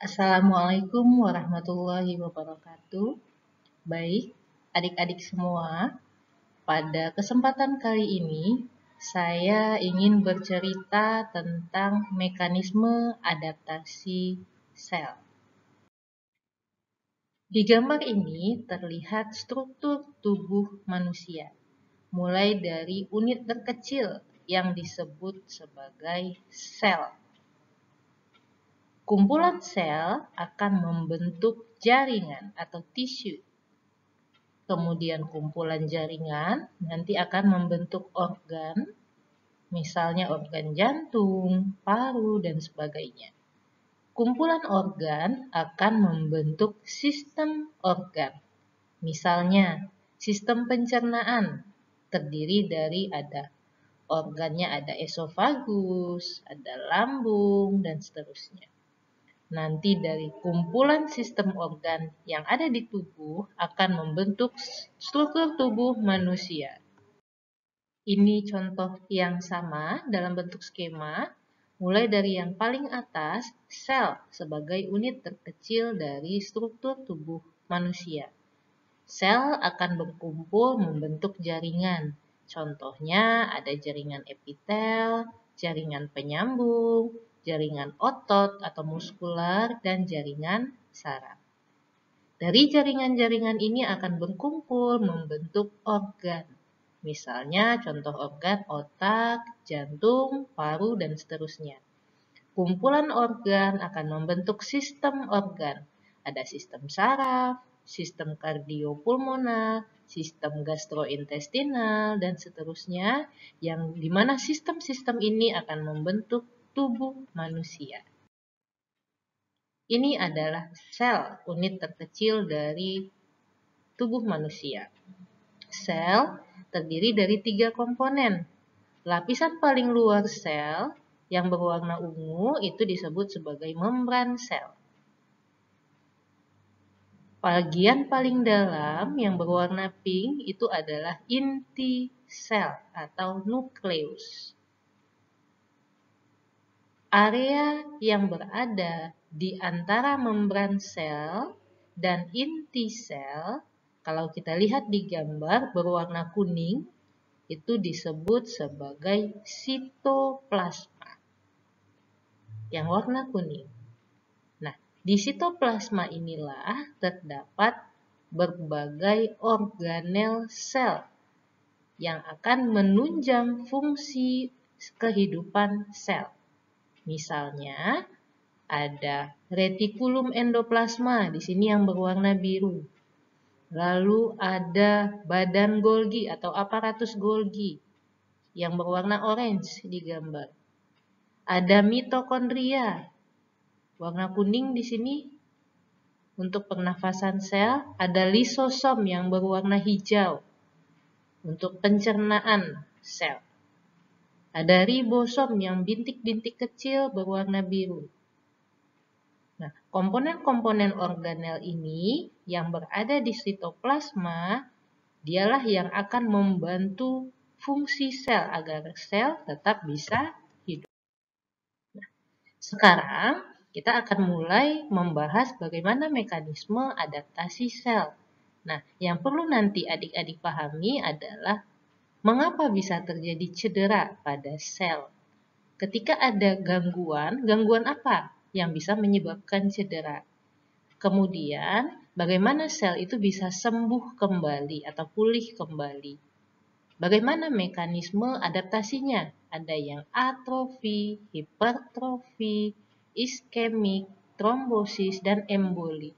Assalamualaikum warahmatullahi wabarakatuh. Baik, adik-adik semua, pada kesempatan kali ini saya ingin bercerita tentang mekanisme adaptasi sel. Di gambar ini terlihat struktur tubuh manusia, mulai dari unit terkecil yang disebut sebagai sel. Kumpulan sel akan membentuk jaringan atau tisu. Kemudian kumpulan jaringan nanti akan membentuk organ, misalnya organ jantung, paru, dan sebagainya. Kumpulan organ akan membentuk sistem organ, misalnya sistem pencernaan, terdiri dari organnya ada esofagus, ada lambung, dan seterusnya. Nanti dari kumpulan sistem organ yang ada di tubuh akan membentuk struktur tubuh manusia. Ini contoh yang sama dalam bentuk skema, mulai dari yang paling atas, sel sebagai unit terkecil dari struktur tubuh manusia. Sel akan berkumpul membentuk jaringan. Contohnya ada jaringan epitel, jaringan penyambung, jaringan otot atau muskular, dan jaringan saraf. Dari jaringan-jaringan ini akan berkumpul membentuk organ. Misalnya contoh organ otak, jantung, paru, dan seterusnya. Kumpulan organ akan membentuk sistem organ. Ada sistem saraf, sistem kardiopulmonal, sistem gastrointestinal, dan seterusnya, yang dimana sistem-sistem ini akan membentuk tubuh manusia. Ini adalah sel, unit terkecil dari tubuh manusia. Sel terdiri dari 3 komponen. Lapisan paling luar sel yang berwarna ungu itu disebut sebagai membran sel. Bagian paling dalam yang berwarna pink itu adalah inti sel atau nukleus. Area yang berada di antara membran sel dan inti sel, kalau kita lihat di gambar berwarna kuning, itu disebut sebagai sitoplasma. Yang warna kuning. Nah, di sitoplasma inilah terdapat berbagai organel sel yang akan menunjang fungsi kehidupan sel. Misalnya, ada retikulum endoplasma, di sini yang berwarna biru. Lalu ada badan Golgi atau aparatus Golgi yang berwarna orange di gambar. Ada mitokondria, warna kuning di sini untuk pernafasan sel. Ada lisosom yang berwarna hijau untuk pencernaan sel. Ada ribosom yang bintik-bintik kecil berwarna biru. Nah, komponen-komponen organel ini yang berada di sitoplasma, dialah yang akan membantu fungsi sel agar sel tetap bisa hidup. Nah, sekarang kita akan mulai membahas bagaimana mekanisme adaptasi sel. Nah, yang perlu nanti adik-adik pahami adalah mengapa bisa terjadi cedera pada sel. Ketika ada gangguan apa yang bisa menyebabkan cedera? Kemudian, bagaimana sel itu bisa sembuh kembali atau pulih kembali? Bagaimana mekanisme adaptasinya? Ada yang atrofi, hipertrofi, iskemik, trombosis, dan emboli.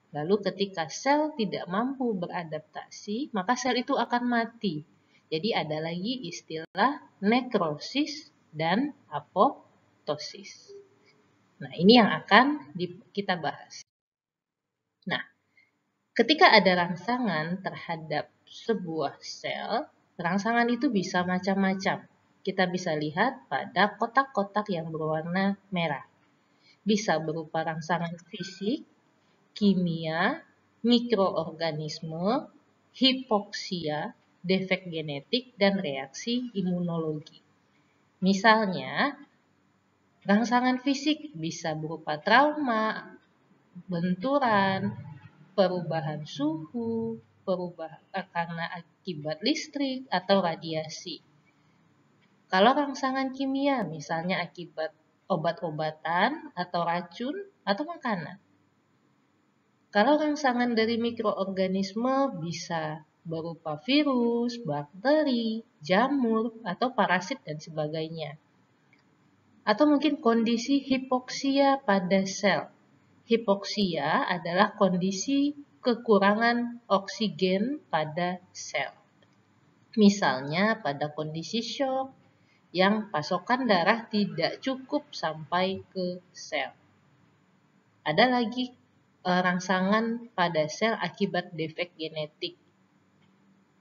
Lalu ketika sel tidak mampu beradaptasi, maka sel itu akan mati. Jadi ada lagi istilah nekrosis dan apoptosis. Nah, ini yang akan kita bahas. Nah, ketika ada rangsangan terhadap sebuah sel, rangsangan itu bisa macam-macam. Kita bisa lihat pada kotak-kotak yang berwarna merah. Bisa berupa rangsangan fisik, kimia, mikroorganisme, hipoksia, defek genetik, dan reaksi imunologi. Misalnya, Rangsangan fisik bisa berupa trauma, benturan, perubahan suhu, karena akibat listrik atau radiasi. Kalau rangsangan kimia, misalnya akibat obat-obatan atau racun atau makanan. Kalau rangsangan dari mikroorganisme bisa berupa virus, bakteri, jamur, atau parasit dan sebagainya. Atau mungkin kondisi hipoksia pada sel. Hipoksia adalah kondisi kekurangan oksigen pada sel. Misalnya pada kondisi shock yang pasokan darah tidak cukup sampai ke sel. Ada lagi rangsangan pada sel akibat defek genetik.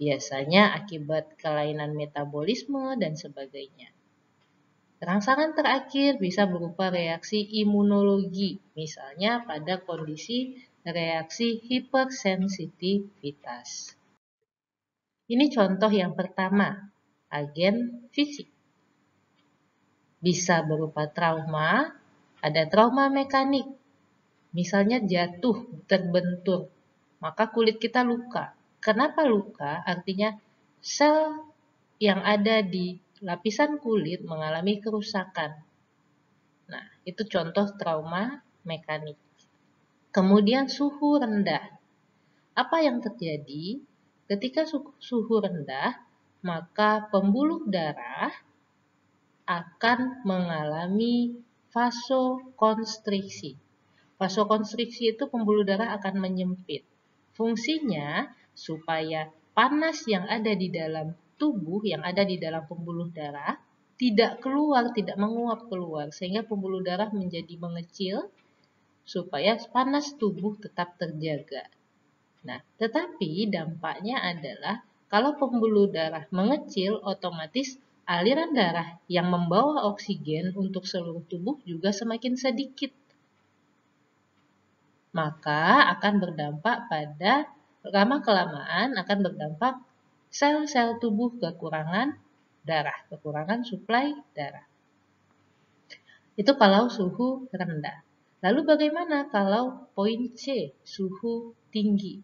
Biasanya akibat kelainan metabolisme dan sebagainya. Rangsangan terakhir bisa berupa reaksi imunologi, misalnya pada kondisi reaksi hipersensitivitas. Ini contoh yang pertama, agen fisik. Bisa berupa trauma, ada trauma mekanik, misalnya jatuh, terbentur, maka kulit kita luka. Kenapa luka? Artinya sel yang ada di lapisan kulit mengalami kerusakan. Nah, itu contoh trauma mekanik. Kemudian suhu rendah. Apa yang terjadi? Ketika suhu rendah, maka pembuluh darah akan mengalami vasokonstriksi. Vasokonstriksi itu pembuluh darah akan menyempit. Fungsinya supaya panas yang ada di dalam tubuh, yang ada di dalam pembuluh darah, tidak keluar, tidak menguap keluar, sehingga pembuluh darah menjadi mengecil, supaya panas tubuh tetap terjaga. Nah, tetapi dampaknya adalah kalau pembuluh darah mengecil, otomatis aliran darah yang membawa oksigen untuk seluruh tubuh juga semakin sedikit. Maka akan berdampak pada lama-kelamaan akan berdampak sel-sel tubuh kekurangan darah, kekurangan suplai darah. Itu kalau suhu rendah. Lalu bagaimana kalau poin C, suhu tinggi?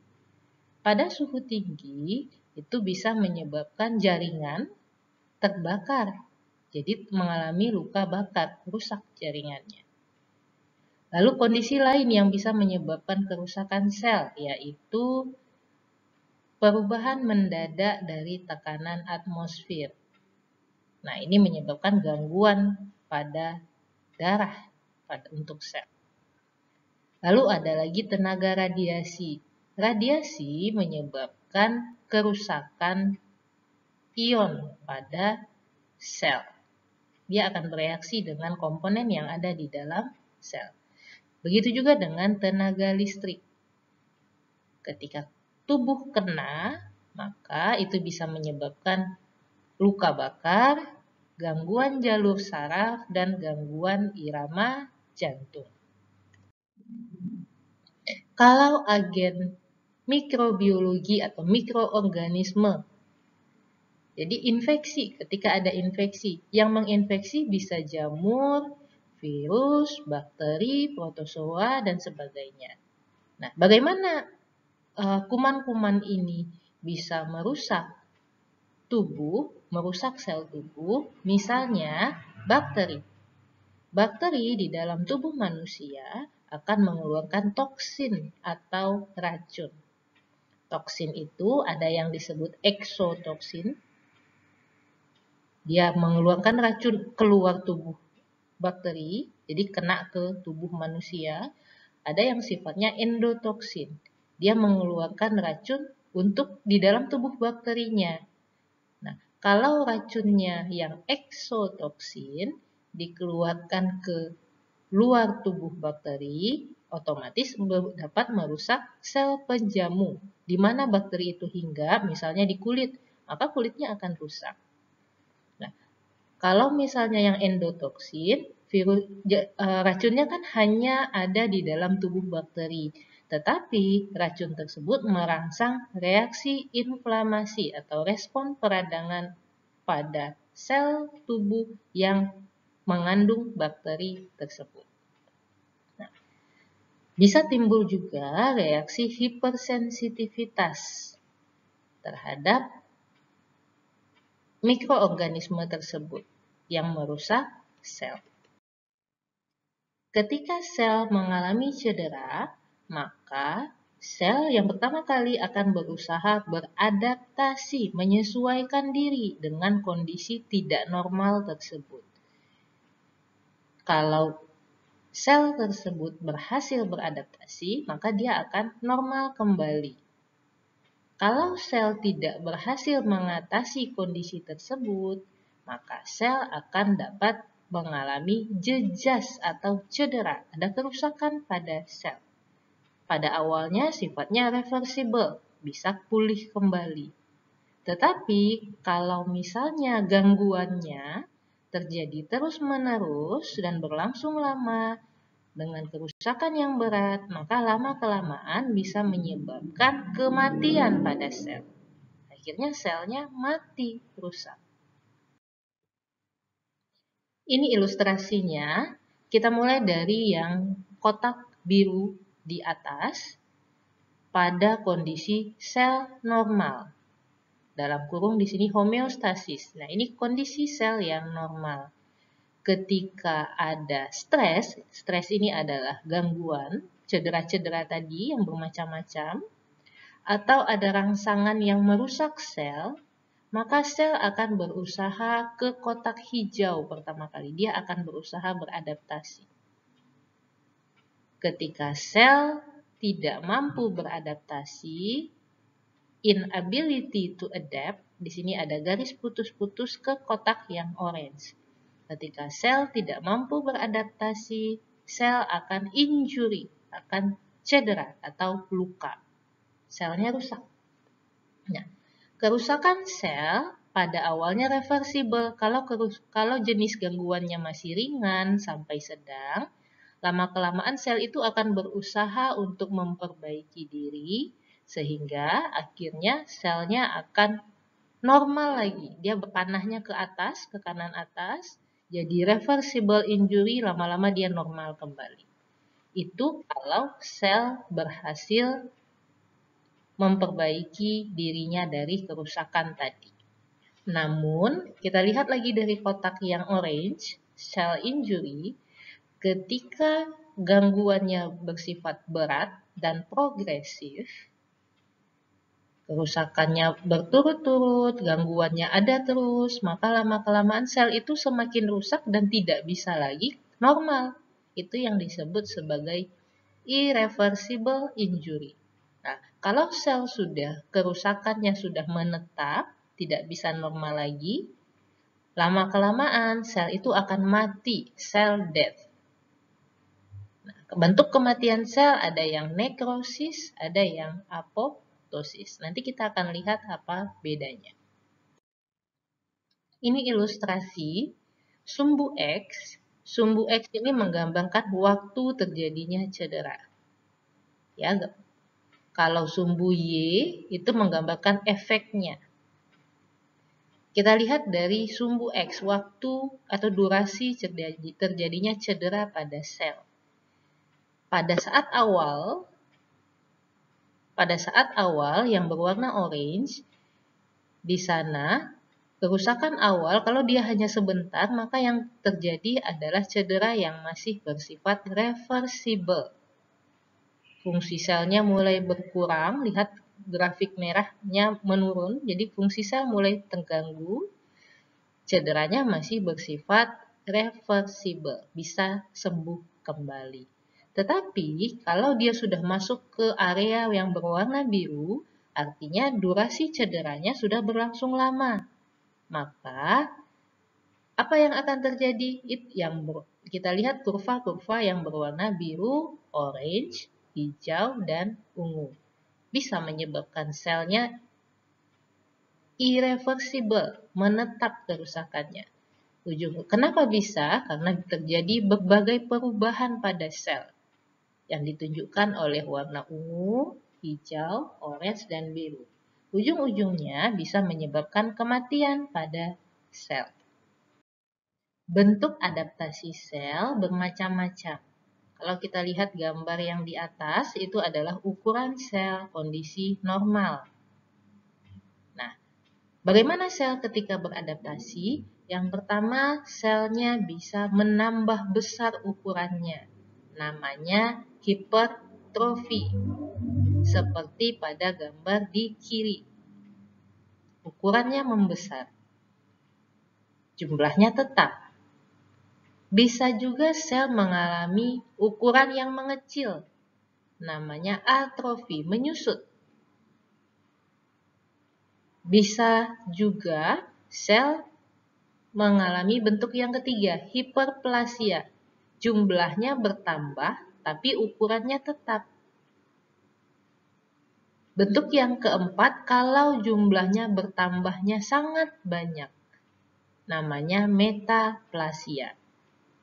Pada suhu tinggi itu bisa menyebabkan jaringan terbakar. Jadi mengalami luka bakar, rusak jaringannya. Lalu kondisi lain yang bisa menyebabkan kerusakan sel yaitu perubahan mendadak dari tekanan atmosfer. Nah, ini menyebabkan gangguan pada darah untuk sel. Lalu ada lagi tenaga radiasi. Radiasi menyebabkan kerusakan ion pada sel. Dia akan bereaksi dengan komponen yang ada di dalam sel. Begitu juga dengan tenaga listrik. Ketika tubuh kena, maka itu bisa menyebabkan luka bakar, gangguan jalur saraf, dan gangguan irama jantung. Kalau agen mikrobiologi atau mikroorganisme, jadi infeksi, ketika ada infeksi, yang menginfeksi bisa jamur, virus, bakteri, protozoa, dan sebagainya. Nah, bagaimana kuman-kuman ini bisa merusak tubuh, merusak sel tubuh? Misalnya bakteri. Bakteri di dalam tubuh manusia akan mengeluarkan toksin atau racun. Toksin itu ada yang disebut eksotoksin. Dia mengeluarkan racun keluar tubuh bakteri, jadi kena ke tubuh manusia. Ada yang sifatnya endotoksin. Dia mengeluarkan racun untuk di dalam tubuh bakterinya. Nah, kalau racunnya yang eksotoksin dikeluarkan ke luar tubuh bakteri, otomatis dapat merusak sel penjamu. Di mana bakteri itu hinggap, misalnya di kulit, maka kulitnya akan rusak. Nah, kalau misalnya yang endotoksin, racunnya kan hanya ada di dalam tubuh bakteri. Tetapi racun tersebut merangsang reaksi inflamasi atau respon peradangan pada sel tubuh yang mengandung bakteri tersebut. Nah, bisa timbul juga reaksi hipersensitivitas terhadap mikroorganisme tersebut yang merusak sel. Ketika sel mengalami cedera, maka sel yang pertama kali akan berusaha beradaptasi, menyesuaikan diri dengan kondisi tidak normal tersebut. Kalau sel tersebut berhasil beradaptasi, maka dia akan normal kembali. Kalau sel tidak berhasil mengatasi kondisi tersebut, maka sel akan dapat mengalami jejas atau cedera, ada kerusakan pada sel. Pada awalnya sifatnya reversible, bisa pulih kembali. Tetapi kalau misalnya gangguannya terjadi terus-menerus dan berlangsung lama dengan kerusakan yang berat, maka lama-kelamaan bisa menyebabkan kematian pada sel. Akhirnya selnya mati, rusak. Ini ilustrasinya, kita mulai dari yang kotak biru di atas pada kondisi sel normal. Dalam kurung di sini homeostasis. Nah, ini kondisi sel yang normal. Ketika ada stres ini adalah gangguan, cedera-cedera tadi yang bermacam-macam, atau ada rangsangan yang merusak sel, maka sel akan berusaha ke kotak hijau pertama kali. Dia akan berusaha beradaptasi. Ketika sel tidak mampu beradaptasi, inability to adapt, di sini ada garis putus-putus ke kotak yang orange. Ketika sel tidak mampu beradaptasi, sel akan injury, akan cedera atau luka. Selnya rusak. Nah, kerusakan sel pada awalnya reversible. Kalau jenis gangguannya masih ringan sampai sedang, lama-kelamaan sel itu akan berusaha untuk memperbaiki diri, sehingga akhirnya selnya akan normal lagi. Dia berpanahnya ke atas, ke kanan atas, jadi reversible injury, lama-lama dia normal kembali. Itu kalau sel berhasil memperbaiki dirinya dari kerusakan tadi. Namun, kita lihat lagi dari kotak yang orange, cell injury, ketika gangguannya bersifat berat dan progresif, kerusakannya berturut-turut, gangguannya ada terus, maka lama-kelamaan sel itu semakin rusak dan tidak bisa lagi normal. Itu yang disebut sebagai irreversible injury. Nah, kalau sel kerusakannya sudah menetap, tidak bisa normal lagi, lama-kelamaan sel itu akan mati, cell death. Nah, bentuk kematian sel ada yang nekrosis, ada yang apoptosis. Nanti kita akan lihat apa bedanya. Ini ilustrasi sumbu X. Sumbu X ini menggambarkan waktu terjadinya cedera. Ya, kalau sumbu Y itu menggambarkan efeknya. Kita lihat dari sumbu X, waktu atau durasi terjadinya cedera pada sel. Pada saat awal yang berwarna orange, di sana kerusakan awal kalau dia hanya sebentar, maka yang terjadi adalah cedera yang masih bersifat reversible. Fungsi selnya mulai berkurang, lihat grafik merahnya menurun, jadi fungsi sel mulai terganggu, cederanya masih bersifat reversible, bisa sembuh kembali. Tetapi kalau dia sudah masuk ke area yang berwarna biru, artinya durasi cederanya sudah berlangsung lama. Maka apa yang akan terjadi? Kita lihat kurva-kurva yang berwarna biru, orange, hijau, dan ungu. Bisa menyebabkan selnya irreversible, menetap kerusakannya. Kenapa bisa? Karena terjadi berbagai perubahan pada sel yang ditunjukkan oleh warna ungu, hijau, orange, dan biru. Ujung-ujungnya bisa menyebabkan kematian pada sel. Bentuk adaptasi sel bermacam-macam. Kalau kita lihat gambar yang di atas, itu adalah ukuran sel kondisi normal. Nah, bagaimana sel ketika beradaptasi? Yang pertama, selnya bisa menambah besar ukurannya. Namanya hipertrofi. Seperti pada gambar di kiri. Ukurannya membesar. Jumlahnya tetap. Bisa juga sel mengalami ukuran yang mengecil. Namanya atrofi, menyusut. Bisa juga sel mengalami bentuk yang ketiga, hiperplasia. Jumlahnya bertambah, tapi ukurannya tetap. Bentuk yang keempat, kalau jumlahnya bertambahnya sangat banyak. Namanya metaplasia.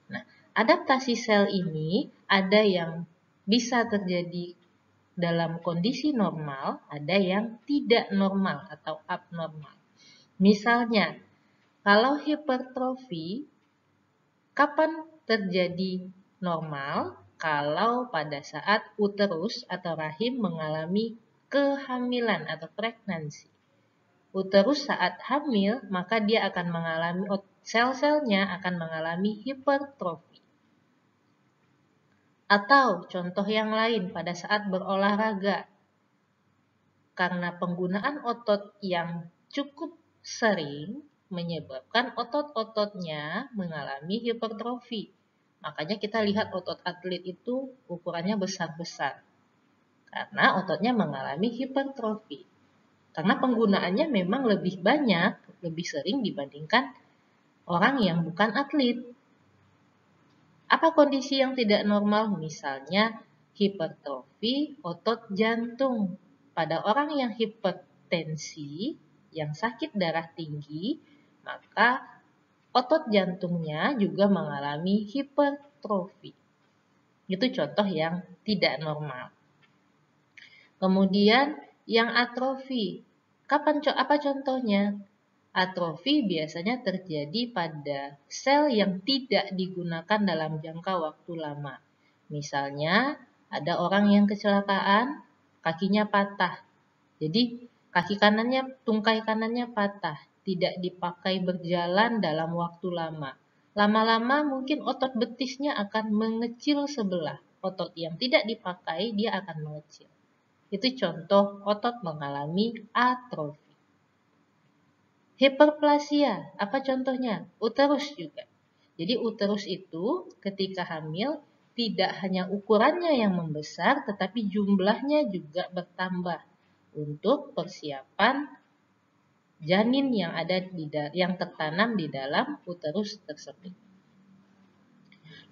Nah, adaptasi sel ini ada yang bisa terjadi dalam kondisi normal, ada yang tidak normal atau abnormal. Misalnya, kalau hipertrofi, kapan terjadi normal? Kalau pada saat uterus atau rahim mengalami kehamilan atau pregnancy. Uterus saat hamil, maka dia akan mengalami, sel-selnya akan mengalami hipertrofi. Atau contoh yang lain pada saat berolahraga. Karena penggunaan otot yang cukup sering menyebabkan otot-ototnya mengalami hipertrofi. Makanya kita lihat otot atlet itu ukurannya besar-besar. Karena ototnya mengalami hipertrofi. Karena penggunaannya memang lebih banyak, lebih sering dibandingkan orang yang bukan atlet. Apa kondisi yang tidak normal? Misalnya hipertrofi otot jantung. Pada orang yang hipertensi, yang sakit darah tinggi, maka otot jantungnya juga mengalami hipertrofi. Itu contoh yang tidak normal. Kemudian yang atrofi. Apa contohnya? Atrofi biasanya terjadi pada sel yang tidak digunakan dalam jangka waktu lama. Misalnya, ada orang yang kecelakaan, kakinya patah. Jadi, tungkai kanannya patah, tidak dipakai berjalan dalam waktu lama. Lama-lama mungkin otot betisnya akan mengecil sebelah. Otot yang tidak dipakai, dia akan mengecil. Itu contoh otot mengalami atrofi. Hiperplasia, apa contohnya? Uterus juga. Jadi uterus itu ketika hamil tidak hanya ukurannya yang membesar, tetapi jumlahnya juga bertambah untuk persiapan janin yang tertanam di dalam uterus tersebut.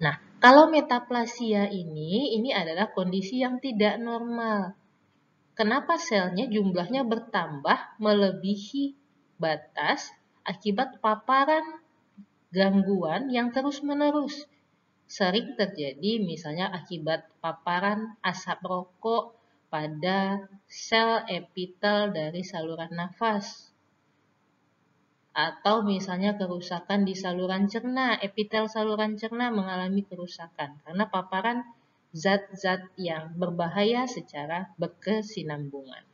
Nah, kalau metaplasia ini adalah kondisi yang tidak normal. Kenapa selnya jumlahnya bertambah melebihi batas akibat paparan gangguan yang terus-menerus. Sering terjadi misalnya akibat paparan asap rokok pada sel epitel dari saluran nafas. Atau misalnya kerusakan di saluran cerna, epitel saluran cerna mengalami kerusakan karena paparan zat-zat yang berbahaya secara berkesinambungan.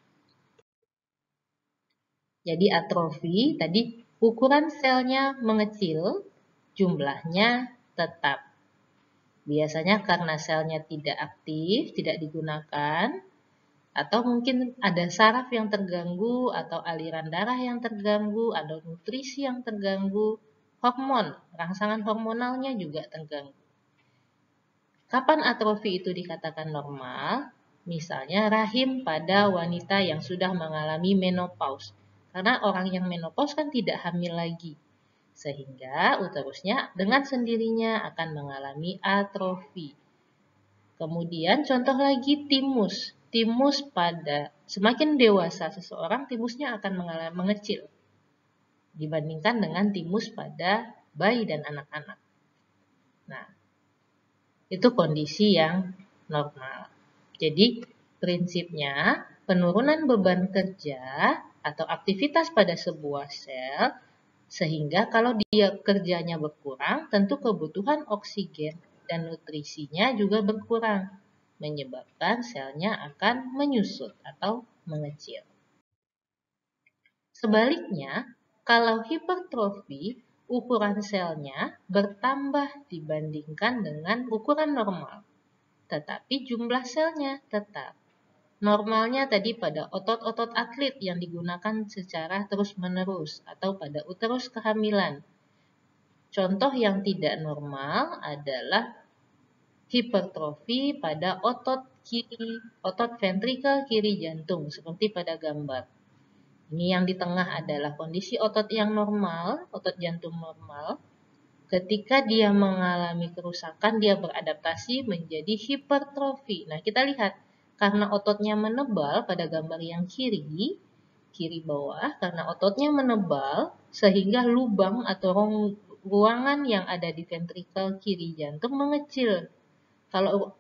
Jadi atrofi, tadi ukuran selnya mengecil, jumlahnya tetap. Biasanya karena selnya tidak aktif, tidak digunakan, atau mungkin ada saraf yang terganggu, atau aliran darah yang terganggu, atau nutrisi yang terganggu, rangsangan hormonalnya juga terganggu. Kapan atrofi itu dikatakan normal? Misalnya rahim pada wanita yang sudah mengalami menopause. Karena orang yang menopause kan tidak hamil lagi. Sehingga uterusnya dengan sendirinya akan mengalami atrofi. Kemudian contoh lagi timus. Timus pada semakin dewasa seseorang, timusnya akan mengecil. Dibandingkan dengan timus pada bayi dan anak-anak. Nah, itu kondisi yang normal. Jadi prinsipnya penurunan beban kerja atau aktivitas pada sebuah sel Sehingga kalau dia kerjanya berkurang, tentu kebutuhan oksigen dan nutrisinya juga berkurang, menyebabkan selnya akan menyusut atau mengecil. Sebaliknya, kalau hipertrofi, ukuran selnya bertambah dibandingkan dengan ukuran normal, tetapi jumlah selnya tetap. Normalnya tadi pada otot-otot atlet yang digunakan secara terus-menerus atau pada uterus kehamilan. Contoh yang tidak normal adalah hipertrofi pada otot kiri, otot ventrikel kiri jantung seperti pada gambar. Ini yang di tengah adalah kondisi otot yang normal, otot jantung normal. Ketika dia mengalami kerusakan, dia beradaptasi menjadi hipertrofi. Nah, kita lihat karena ototnya menebal pada gambar yang kiri bawah, karena ototnya menebal sehingga lubang atau ruangan yang ada di ventrikel kiri jantung mengecil. Kalau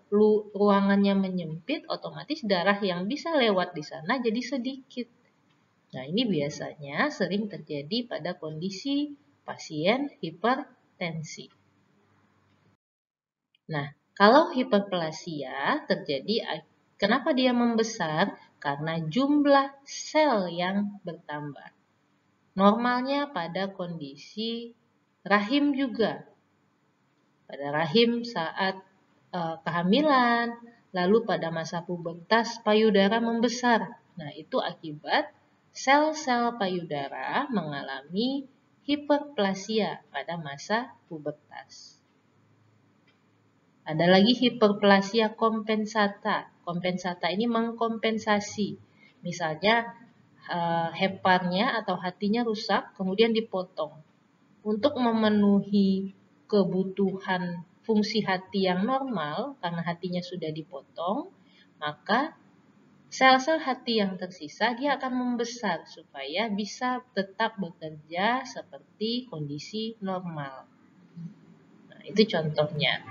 ruangannya menyempit, otomatis darah yang bisa lewat di sana jadi sedikit. Nah, ini biasanya sering terjadi pada kondisi pasien hipertensi. Nah, kalau hiperplasia terjadi, kenapa dia membesar? Karena jumlah sel yang bertambah. Normalnya pada kondisi rahim juga. Pada rahim saat kehamilan, lalu pada masa pubertas payudara membesar. Nah, itu akibat sel-sel payudara mengalami hiperplasia pada masa pubertas. Ada lagi hiperplasia kompensata. Kompensata ini mengkompensasi. Misalnya heparnya atau hatinya rusak, kemudian dipotong. Untuk memenuhi kebutuhan fungsi hati yang normal, karena hatinya sudah dipotong, maka sel-sel hati yang tersisa dia akan membesar supaya bisa tetap bekerja seperti kondisi normal. Nah, itu contohnya.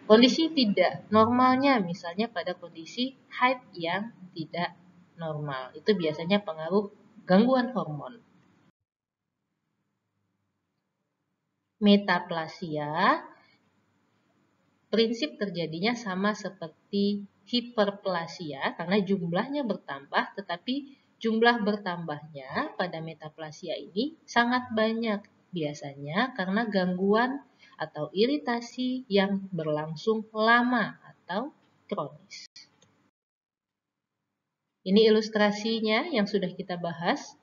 Kondisi tidak normalnya misalnya pada kondisi haid yang tidak normal. Itu biasanya pengaruh gangguan hormon. Metaplasia, prinsip terjadinya sama seperti hiperplasia karena jumlahnya bertambah, tetapi jumlah bertambahnya pada metaplasia ini sangat banyak. Biasanya karena gangguan atau iritasi yang berlangsung lama atau kronis. Ini ilustrasinya yang sudah kita bahas.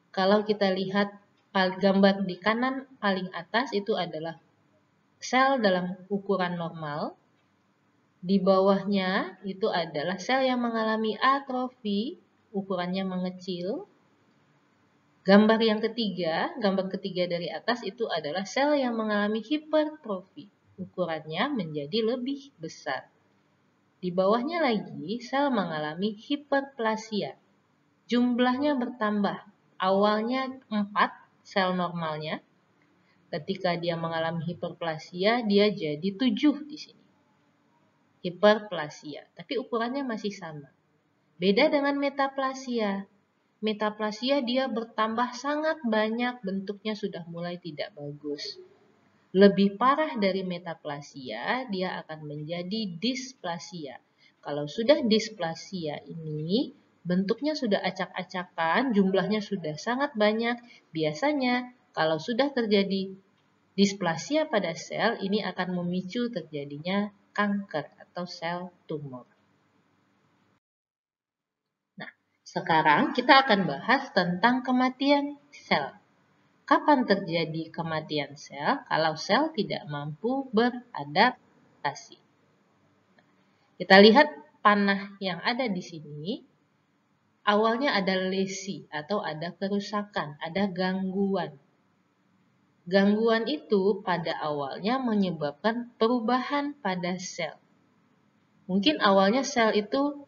Kalau kita lihat gambar di kanan paling atas itu adalah sel dalam ukuran normal. Di bawahnya itu adalah sel yang mengalami atrofi, ukurannya mengecil. Gambar ketiga dari atas itu adalah sel yang mengalami hipertrofi, ukurannya menjadi lebih besar. Di bawahnya lagi sel mengalami hiperplasia. Jumlahnya bertambah. Awalnya 4 sel normalnya. Ketika dia mengalami hiperplasia, dia jadi 7 di sini. Hiperplasia, tapi ukurannya masih sama. Beda dengan metaplasia. Metaplasia dia bertambah sangat banyak, bentuknya sudah mulai tidak bagus. Lebih parah dari metaplasia, dia akan menjadi displasia. Kalau sudah displasia ini, bentuknya sudah acak-acakan, jumlahnya sudah sangat banyak. Biasanya kalau sudah terjadi displasia pada sel, ini akan memicu terjadinya kanker atau sel tumor. Nah, sekarang kita akan bahas tentang kematian sel. Kapan terjadi kematian sel? Kalau sel tidak mampu beradaptasi. Kita lihat panah yang ada di sini. Awalnya ada lesi atau ada kerusakan, ada gangguan. Gangguan itu pada awalnya menyebabkan perubahan pada sel. Mungkin awalnya sel itu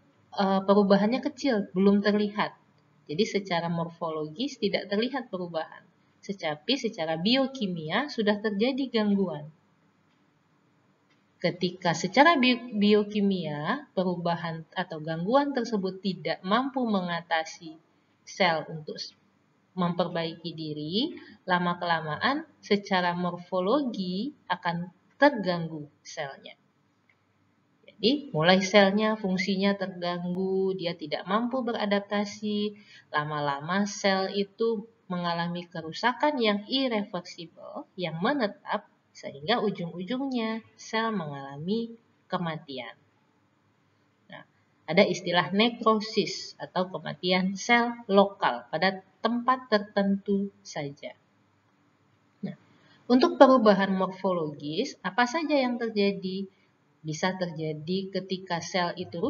perubahannya kecil, belum terlihat. Jadi secara morfologis tidak terlihat perubahan. Tetapi secara biokimia sudah terjadi gangguan. Ketika secara biokimia perubahan atau gangguan tersebut tidak mampu mengatasi sel untuk memperbaiki diri, lama-kelamaan secara morfologi akan terganggu selnya. Jadi, mulai selnya fungsinya terganggu, dia tidak mampu beradaptasi, lama-lama sel itu mengalami kerusakan yang irreversible, yang menetap, sehingga ujung-ujungnya sel mengalami kematian. Nah, ada istilah nekrosis atau kematian sel lokal pada tempat tertentu saja. Nah, untuk perubahan morfologis, apa saja yang terjadi? Bisa terjadi ketika sel itu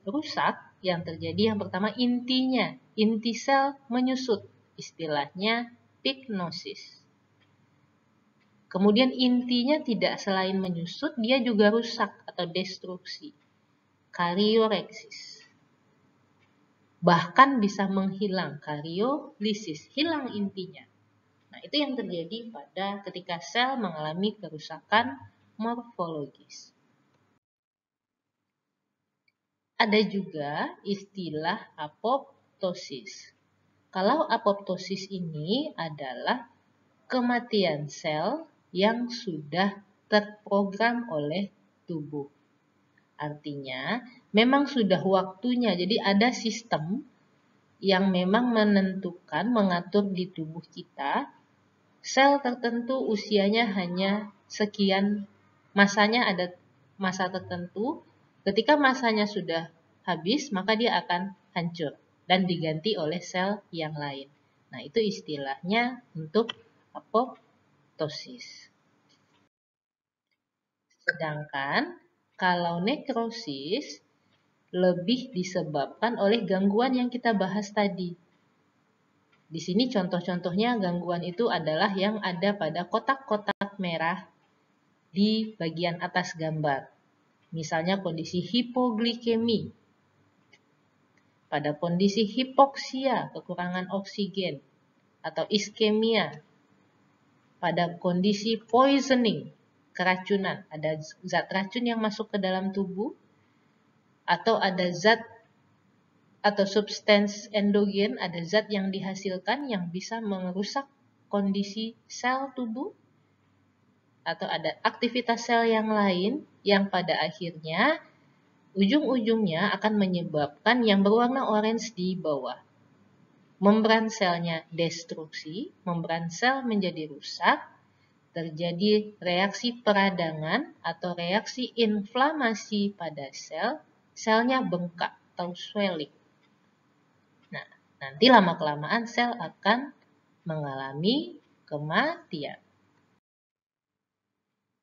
rusak, yang terjadi yang pertama intinya, inti sel menyusut, istilahnya pyknosis. Kemudian intinya tidak selain menyusut, dia juga rusak atau destruksi, karyoreksis. Bahkan bisa menghilang, karyolisis, hilang intinya. Nah, itu yang terjadi pada ketika sel mengalami kerusakan morfologis. Ada juga istilah apoptosis. Kalau apoptosis ini adalah kematian sel yang sudah terprogram oleh tubuh. Artinya, memang sudah waktunya. Jadi ada sistem yang memang menentukan, mengatur di tubuh kita, sel tertentu usianya hanya sekian, masanya ada masa tertentu. Ketika masanya sudah habis, maka dia akan hancur dan diganti oleh sel yang lain. Nah, itu istilahnya untuk apoptosis. Sedangkan kalau nekrosis lebih disebabkan oleh gangguan yang kita bahas tadi. Di sini contoh-contohnya gangguan itu adalah yang ada pada kotak-kotak merah di bagian atas gambar. Misalnya kondisi hipoglikemi, pada kondisi hipoksia, kekurangan oksigen, atau iskemia, pada kondisi poisoning, keracunan, ada zat racun yang masuk ke dalam tubuh, atau ada zat atau substans endogen, ada zat yang dihasilkan yang bisa merusak kondisi sel tubuh, atau ada aktivitas sel yang lain yang pada akhirnya ujung-ujungnya akan menyebabkan yang berwarna orange di bawah. Membran selnya destruksi, membran sel menjadi rusak, terjadi reaksi peradangan atau reaksi inflamasi pada sel, selnya bengkak atau swelling. Nah, nanti lama-kelamaan sel akan mengalami kematian.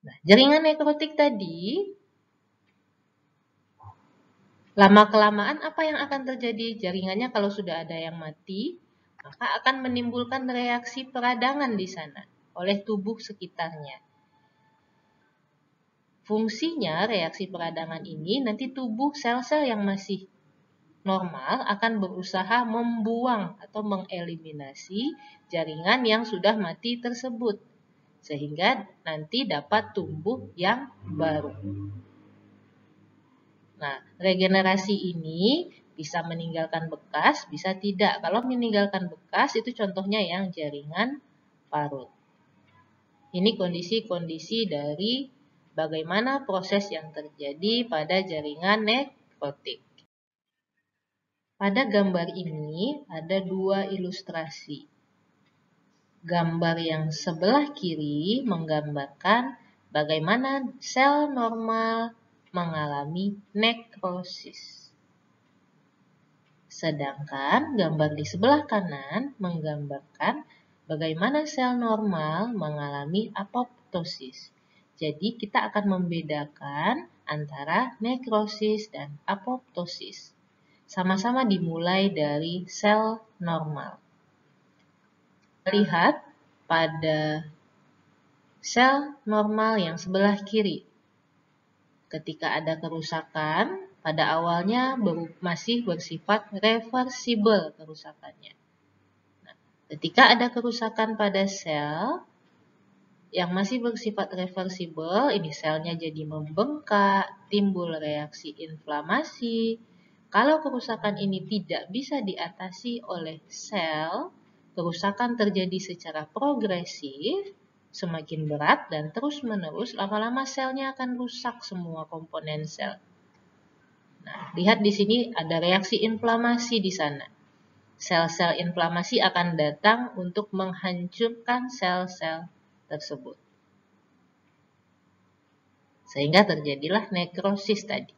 Nah, jaringan nekrotik tadi, lama-kelamaan apa yang akan terjadi? Jaringannya kalau sudah ada yang mati, maka akan menimbulkan reaksi peradangan di sana oleh tubuh sekitarnya. Fungsinya reaksi peradangan ini nanti tubuh sel-sel yang masih normal akan berusaha membuang atau mengeliminasi jaringan yang sudah mati tersebut, sehingga nanti dapat tumbuh yang baru. Nah, regenerasi ini bisa meninggalkan bekas, bisa tidak. Kalau meninggalkan bekas itu contohnya yang jaringan parut. Ini kondisi-kondisi dari bagaimana proses yang terjadi pada jaringan nekrotik. Pada gambar ini ada dua ilustrasi. Gambar yang sebelah kiri menggambarkan bagaimana sel normal mengalami nekrosis. Sedangkan gambar di sebelah kanan menggambarkan bagaimana sel normal mengalami apoptosis. Jadi kita akan membedakan antara nekrosis dan apoptosis. Sama-sama dimulai dari sel normal. Lihat pada sel normal yang sebelah kiri. Ketika ada kerusakan, pada awalnya masih bersifat reversible kerusakannya. Nah, ketika ada kerusakan pada sel yang masih bersifat reversible, ini selnya jadi membengkak, timbul reaksi inflamasi. Kalau kerusakan ini tidak bisa diatasi oleh sel, kerusakan terjadi secara progresif, semakin berat dan terus-menerus, lama-lama selnya akan rusak semua komponen sel. Nah, lihat di sini ada reaksi inflamasi di sana. Sel-sel inflamasi akan datang untuk menghancurkan sel-sel tersebut. Sehingga terjadilah nekrosis tadi.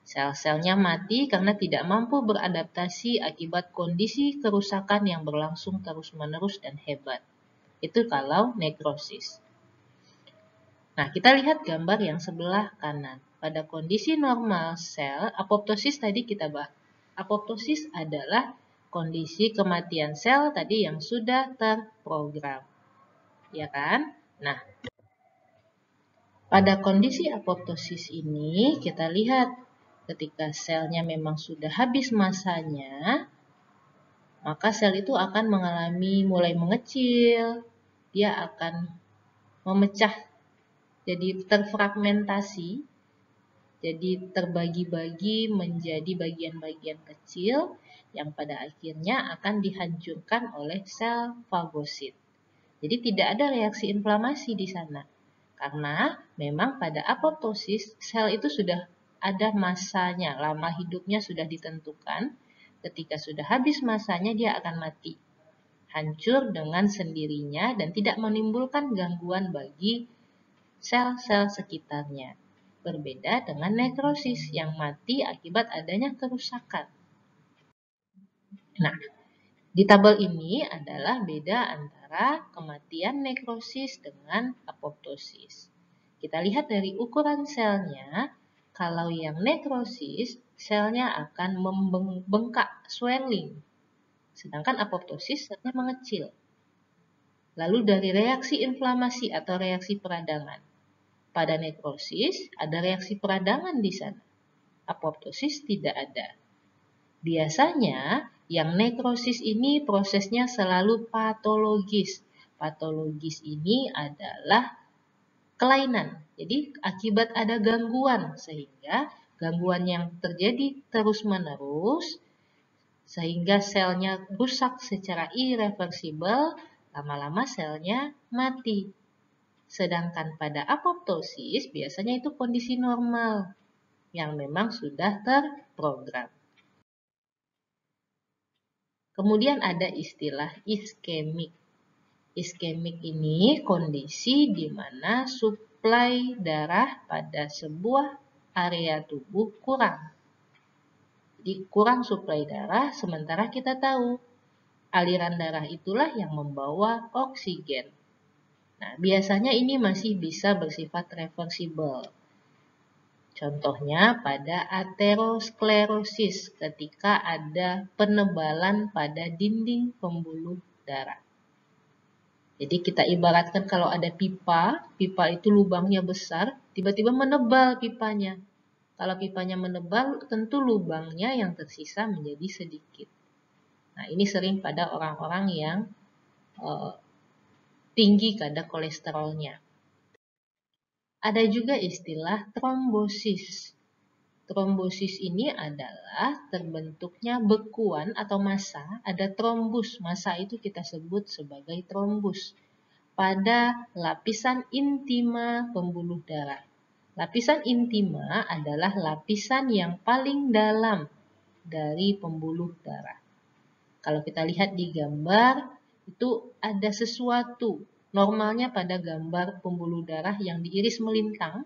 Sel-selnya mati karena tidak mampu beradaptasi akibat kondisi kerusakan yang berlangsung terus-menerus dan hebat. Itu kalau nekrosis. Nah, kita lihat gambar yang sebelah kanan. Pada kondisi normal sel, apoptosis tadi kita bahas. Apoptosis adalah kondisi kematian sel tadi yang sudah terprogram. Ya kan? Nah, pada kondisi apoptosis ini kita lihat ketika selnya memang sudah habis masanya, maka sel itu akan mengalami mulai mengecil, dia akan memecah jadi terfragmentasi, jadi terbagi-bagi menjadi bagian-bagian kecil yang pada akhirnya akan dihancurkan oleh sel fagosit. Jadi tidak ada reaksi inflamasi di sana. Karena memang pada apoptosis sel itu sudah ada masanya, lama hidupnya sudah ditentukan. Ketika sudah habis masanya dia akan mati. Hancur dengan sendirinya dan tidak menimbulkan gangguan bagi sel-sel sekitarnya. Berbeda dengan nekrosis yang mati akibat adanya kerusakan. Nah, di tabel ini adalah beda antara kematian nekrosis dengan apoptosis. Kita lihat dari ukuran selnya, kalau yang nekrosis, selnya akan membengkak, swelling. Sedangkan apoptosis, selnya mengecil. Lalu dari reaksi inflamasi atau reaksi peradangan. Pada nekrosis, ada reaksi peradangan di sana. Apoptosis tidak ada. Biasanya, yang nekrosis ini prosesnya selalu patologis. Patologis ini adalah kelainan. Jadi, akibat ada gangguan, sehingga gangguan yang terjadi terus-menerus, sehingga selnya rusak secara irreversibel, lama-lama selnya mati. Sedangkan pada apoptosis, biasanya itu kondisi normal, yang memang sudah terprogram. Kemudian ada istilah iskemik. Iskemik ini kondisi di mana suplai darah pada sebuah area tubuh kurang. Jadi kurang suplai darah, sementara kita tahu aliran darah itulah yang membawa oksigen. Nah, biasanya ini masih bisa bersifat reversibel. Contohnya pada aterosklerosis ketika ada penebalan pada dinding pembuluh darah. Jadi kita ibaratkan kalau ada pipa itu lubangnya besar, tiba-tiba menebal pipanya. Kalau pipanya menebal, tentu lubangnya yang tersisa menjadi sedikit. Nah, ini sering pada orang-orang yang tinggi kadar kolesterolnya. Ada juga istilah trombosis. Trombosis ini adalah terbentuknya bekuan atau massa, ada trombus. Massa itu kita sebut sebagai trombus pada lapisan intima pembuluh darah. Lapisan intima adalah lapisan yang paling dalam dari pembuluh darah. Kalau kita lihat di gambar, itu ada sesuatu. Normalnya pada gambar pembuluh darah yang diiris melintang.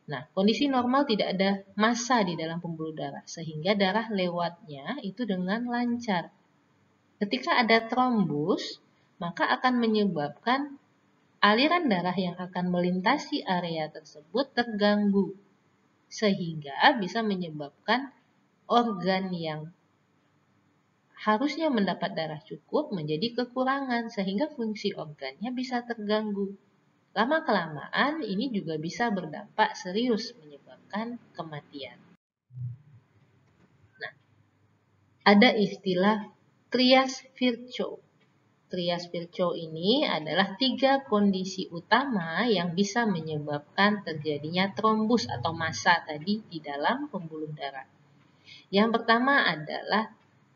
Nah, kondisi normal tidak ada massa di dalam pembuluh darah, sehingga darah lewatnya itu dengan lancar. Ketika ada trombus, maka akan menyebabkan aliran darah yang akan melintasi area tersebut terganggu, sehingga bisa menyebabkan organ yang harusnya mendapat darah cukup menjadi kekurangan, sehingga fungsi organnya bisa terganggu. Lama-kelamaan ini juga bisa berdampak serius menyebabkan kematian. Nah, ada istilah Trias-Virchow. Trias-Virchow ini adalah 3 kondisi utama yang bisa menyebabkan terjadinya trombus atau massa tadi di dalam pembuluh darah. Yang pertama adalah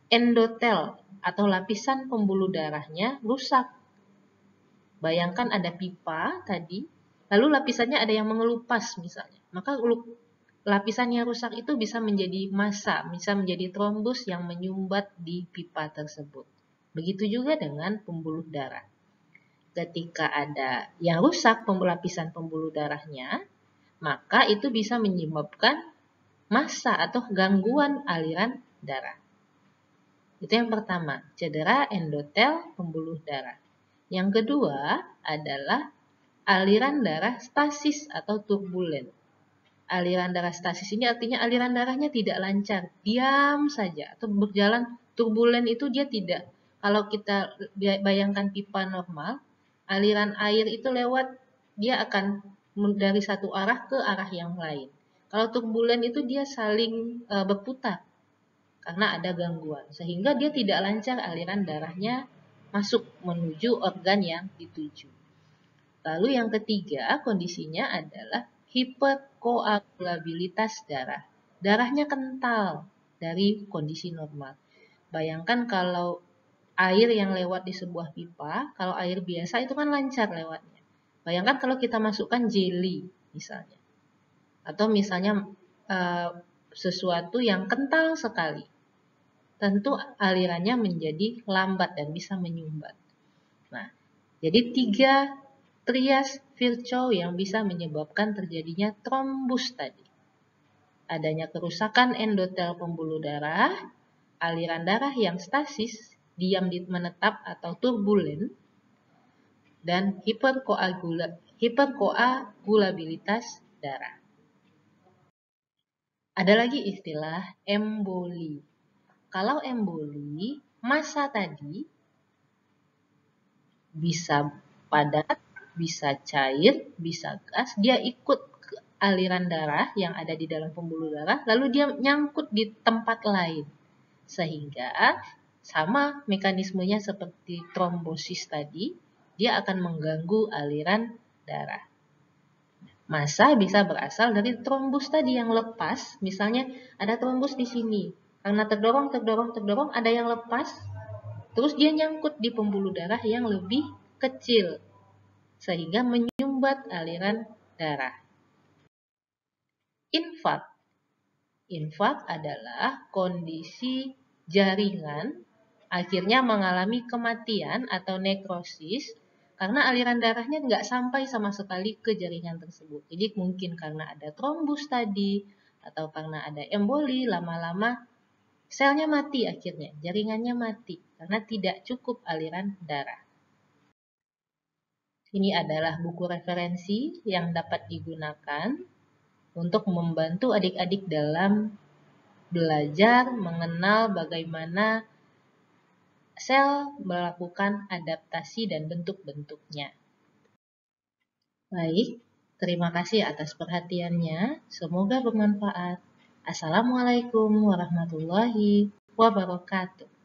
endotel atau lapisan pembuluh darahnya rusak. Bayangkan ada pipa tadi, lalu lapisannya ada yang mengelupas misalnya. Maka lapisan yang rusak itu bisa menjadi massa, bisa menjadi trombus yang menyumbat di pipa tersebut. Begitu juga dengan pembuluh darah. Ketika ada yang rusak lapisan pembuluh darahnya, maka itu bisa menyebabkan massa atau gangguan aliran darah. Itu yang pertama, cedera endotel pembuluh darah. Yang kedua adalah aliran darah stasis atau turbulen. Aliran darah stasis ini artinya aliran darahnya tidak lancar, diam saja atau berjalan. Turbulen itu dia tidak. Kalau kita bayangkan pipa normal, aliran air itu lewat, dia akan dari satu arah ke arah yang lain. Kalau turbulen itu dia saling berputar karena ada gangguan, sehingga dia tidak lancar aliran darahnya masuk menuju organ yang dituju. Lalu yang ketiga kondisinya adalah hiperkoagulabilitas darah. Darahnya kental dari kondisi normal. Bayangkan kalau air yang lewat di sebuah pipa, kalau air biasa itu kan lancar lewatnya. Bayangkan kalau kita masukkan jelly misalnya. Atau misalnya sesuatu yang kental sekali. Tentu alirannya menjadi lambat dan bisa menyumbat. Nah, jadi 3 trias Virchow yang bisa menyebabkan terjadinya trombus tadi. Adanya kerusakan endotel pembuluh darah, aliran darah yang stasis, diam menetap atau turbulen, dan hiperkoagulabilitas darah. Ada lagi istilah emboli. Kalau emboli, massa tadi bisa padat, bisa cair, bisa gas, dia ikut ke aliran darah yang ada di dalam pembuluh darah, lalu dia nyangkut di tempat lain. Sehingga sama mekanismenya seperti trombosis tadi, dia akan mengganggu aliran darah. Massa bisa berasal dari trombus tadi yang lepas, misalnya ada trombus di sini. Karena terdorong, ada yang lepas, terus dia nyangkut di pembuluh darah yang lebih kecil, sehingga menyumbat aliran darah. Infak adalah kondisi jaringan akhirnya mengalami kematian atau nekrosis karena aliran darahnya nggak sampai sama sekali ke jaringan tersebut. Jadi mungkin karena ada trombus tadi, atau karena ada emboli, lama-lama selnya mati akhirnya, jaringannya mati karena tidak cukup aliran darah. Ini adalah buku referensi yang dapat digunakan untuk membantu adik-adik dalam belajar mengenal bagaimana sel melakukan adaptasi dan bentuk-bentuknya. Baik, terima kasih atas perhatiannya. Semoga bermanfaat. Assalamualaikum warahmatullahi wabarakatuh.